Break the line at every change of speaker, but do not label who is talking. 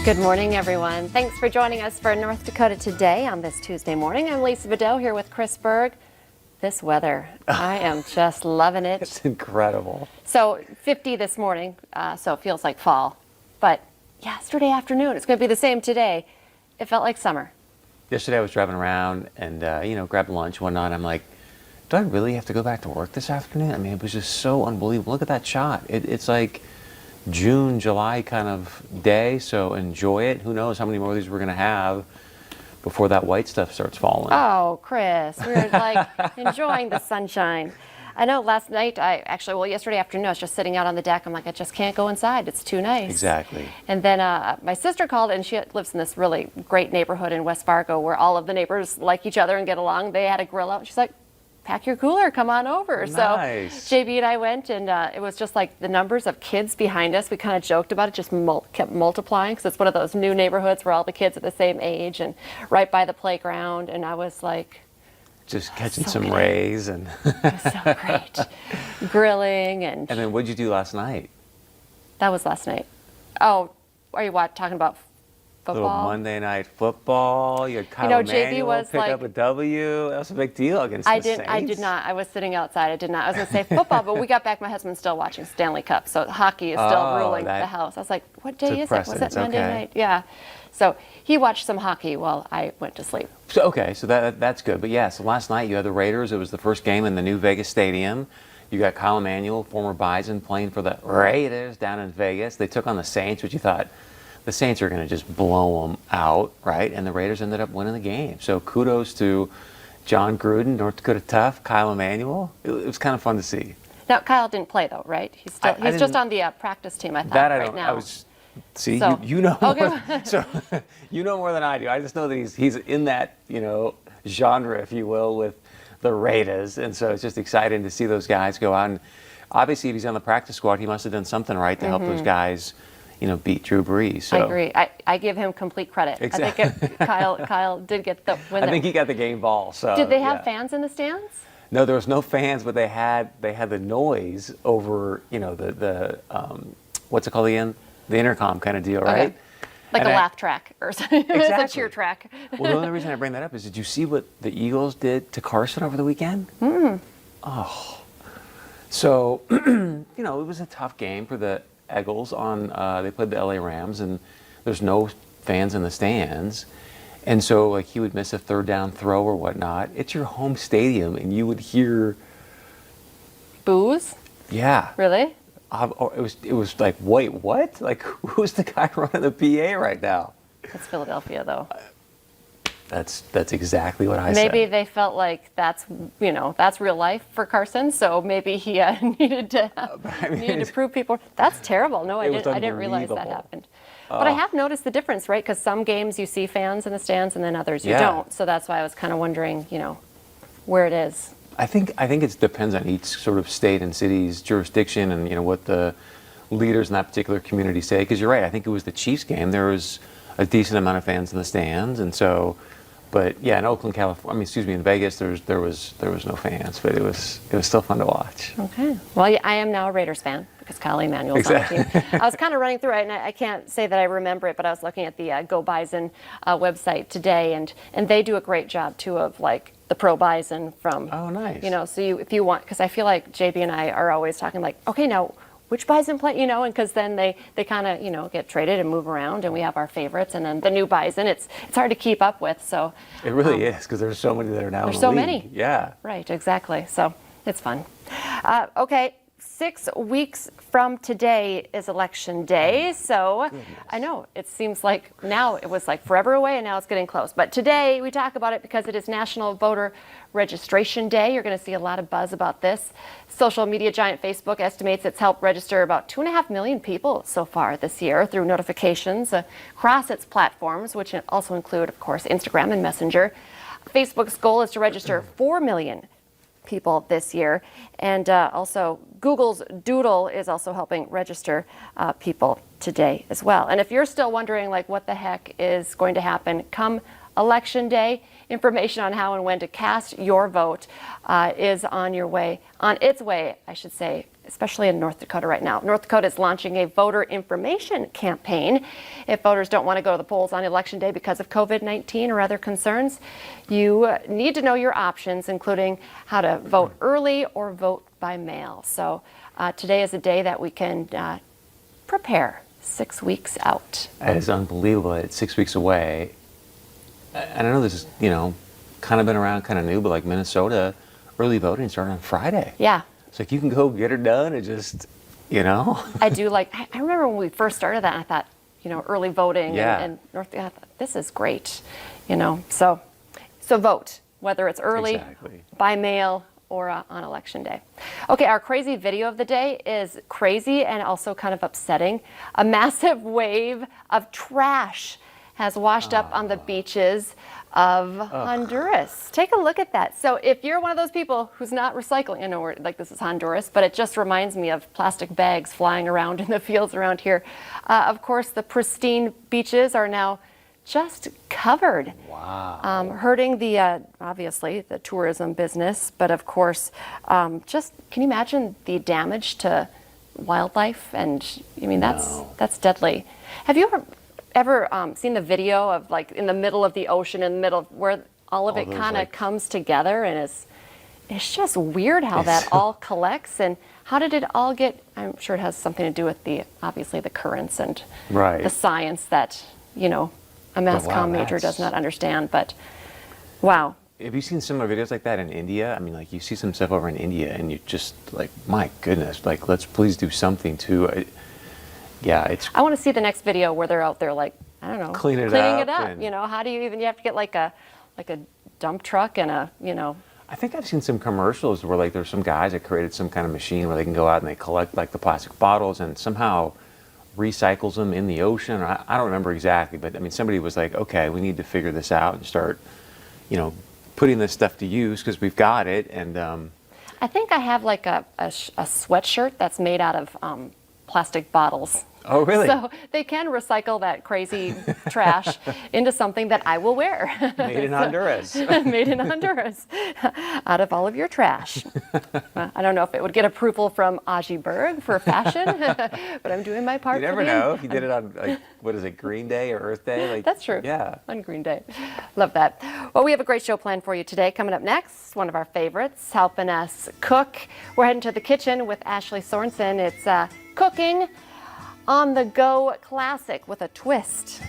Good morning, everyone. Thanks for joining us for North Dakota Today on this Tuesday morning. I'm Lisa Bedell here with Chris Berg. This weather, I am just loving it.
It's incredible.
So 50 this morning, so it feels like fall. But yesterday afternoon, it's going to be the same today. It felt like summer.
Yesterday I was driving around and, grabbed lunch, whatnot. I'm like, do I really have to go back to work this afternoon? I mean, it was just so unbelievable. Look at that shot. It's like June, July kind of day, so enjoy it. Who knows how many more of these we're going to have before that white stuff starts falling.
Oh, Chris, we're like enjoying the sunshine. I know last night, yesterday afternoon, I was just sitting out on the deck. I'm like, I just can't go inside. It's too nice.
Exactly.
And then my sister called, and she lives in this really great neighborhood in West Fargo where all of the neighbors like each other and get along. They had a grill out. She's like, pack your cooler, come on over.
Nice.
So JB and I went, and it was just like the numbers of kids behind us. We kind of joked about it, just kept multiplying, because it's one of those new neighborhoods where all the kids are the same age and right by the playground. And I was like,
just catching
so
some
good.
rays and
it was so great. Grilling and
then what'd you do last night?
that was last night. Oh, are you talking about
Little
football?
Monday night football. You had Kyle
JB
Emanuel
was
pick
like-
up a W. That was a big deal against the
I
Saints.
did not. I was sitting outside. I did not. I was going to say football, but we got back. My husband's still watching Stanley Cup, so hockey is still ruling the house. I was like, what day
took
is it? Was it
precedence,
Monday
okay.
night? Yeah. So he watched some hockey while I went to sleep.
So that's good. But yeah, so last night you had the Raiders. It was the first game in the new Vegas stadium. You got Kyle Emanuel, former Bison, playing for the Raiders down in Vegas. They took on the Saints, which you thought the Saints are going to just blow them out, right? And the Raiders ended up winning the game. So kudos to John Gruden, North Dakota Tough, Kyle Emanuel. It was kind of fun to see.
Now Kyle didn't play though, right? He's just on the practice team. I thought
That I
right
don't.
now.
See,
So-
you know
Okay.
more, so you know more than I do. I just know that he's in that genre, if you will, with the Raiders, and so it's just exciting to see those guys go out. And obviously, if he's on the practice squad, he must have done something right to help those guys, beat Drew Brees. So
I agree. I give him complete credit.
Exactly.
I think Kyle did get the win.
I think he got the game ball. So
Did they have
yeah.
fans in the stands?
No, there was no fans, but they had the noise over the what's it called again? The intercom kind of deal, right?
Okay. Like
And
a
I-
laugh track or something. It was a
Exactly.
cheer track.
Well, the only reason I bring that up is, did you see what the Eagles did to Carson over the weekend? Oh. So, it was a tough game for the Eagles. They played the LA Rams, and there's no fans in the stands. And so, like, he would miss a third down throw or whatnot. It's your home stadium, and you would hear,
Booze?
yeah.
Really?
It was like, wait, what? Like, who's the guy running the PA right now?
It's Philadelphia, though.
That's exactly what I said.
Maybe they felt like that's real life for Carson, so maybe he needed to prove people. That's terrible. No, I
It was
didn't realize that
unbelievable.
happened. But I have noticed the difference, right? Because some games you see fans in the stands, and then others you
Yeah.
don't. So that's why I was kind of wondering, where it is.
I think it depends on each sort of state and city's jurisdiction and what the leaders in that particular community say. Because you're right, I think it was the Chiefs game. There was a decent amount of fans in the stands, and so. But yeah, in Oakland, California, in Vegas, there was no fans, but it was still fun to watch.
Okay. Well, yeah, I am now a Raiders fan because Kyle Emanuel's on the team. I was kind of running through it, and I can't say that I remember it, but I was looking at the Go Bison website today, and they do a great job too of like the Pro Bison from.
Oh, nice.
So if you want, because I feel like JB and I are always talking like, okay, now which Bison play, and because then they kind of get traded and move around, and we have our favorites, and then the new Bison, it's hard to keep up with. So
It really is, because there's so many that are now in
there's
the
so
league.
many.
Yeah.
Right, exactly. So it's fun. Okay, 6 weeks from today is Election Day. So I know it seems like now it was like forever away, and now it's getting close. But today we talk about it because it is National Voter Registration Day. You're going to see a lot of buzz about this. Social media giant Facebook estimates it's helped register about 2.5 million people so far this year through notifications across its platforms, which also include, of course, Instagram and Messenger. Facebook's goal is to register 4 million people this year, and also Google's Doodle is also helping register people today as well. And if you're still wondering like what the heck is going to happen come Election Day, information on how and when to cast your vote is on its way, I should say, especially in North Dakota right now. North Dakota is launching a voter information campaign. If voters don't want to go to the polls on Election Day because of COVID-19 or other concerns, you need to know your options, including how to vote early or vote by mail. So today is a day that we can prepare 6 weeks out.
That is unbelievable. It's 6 weeks away. And I know this is, kind of been around, kind of new, but like Minnesota, early voting started on Friday.
Yeah.
It's like you can go get her done and just,
I do I remember when we first started that, I thought, early voting and North Dakota, I thought, this is great, So vote, whether it's early, by mail, or on Election Day. Okay, our crazy video of the day is crazy and also kind of upsetting. A massive wave of trash has washed up on the beaches of Honduras. Take a look at that. So if you're one of those people who's not recycling, I know this is Honduras, but it just reminds me of plastic bags flying around in the fields around here. Of course, the pristine beaches are now just covered.
Wow.
Hurting obviously the tourism business, but of course, can you imagine the damage to wildlife? And that's deadly. Have you ever seen the video of in the middle of the ocean, in the middle of where all of it kind of comes together, and it's just weird how that all collects, and how did it all get? I'm sure it has something to do with obviously the currents and the science that a mass comm major does not understand. But wow.
Have you seen similar videos like that in India? I mean, you see some stuff over in India, and you just my goodness, let's please do something to. Yeah, it's.
I want to see the next video where they're out there, I don't know,
cleaning it up.
And, how do you have to get a dump truck and
I think I've seen some commercials where there's some guys that created some kind of machine where they can go out and they collect the plastic bottles and somehow recycles them in the ocean. I don't remember exactly, but somebody was like, okay, we need to figure this out and start, putting this stuff to use because we've got it. And
I think I have a sweatshirt that's made out of plastic bottles.
Oh, really?
So they can recycle that crazy trash into something that I will wear.
Made in Honduras.
Made in Honduras. Out of all of your trash. I don't know if it would get approval from Aji Berg for fashion, but I'm doing my part.
You never know if you did it on, what is it, Green Day or Earth Day?
That's true.
Yeah.
On Green Day. Love that. Well, we have a great show planned for you today. Coming up next, one of our favorites, helping us cook. We're heading to the kitchen with Ashley Sorensen. It's cooking on the go classic with a twist.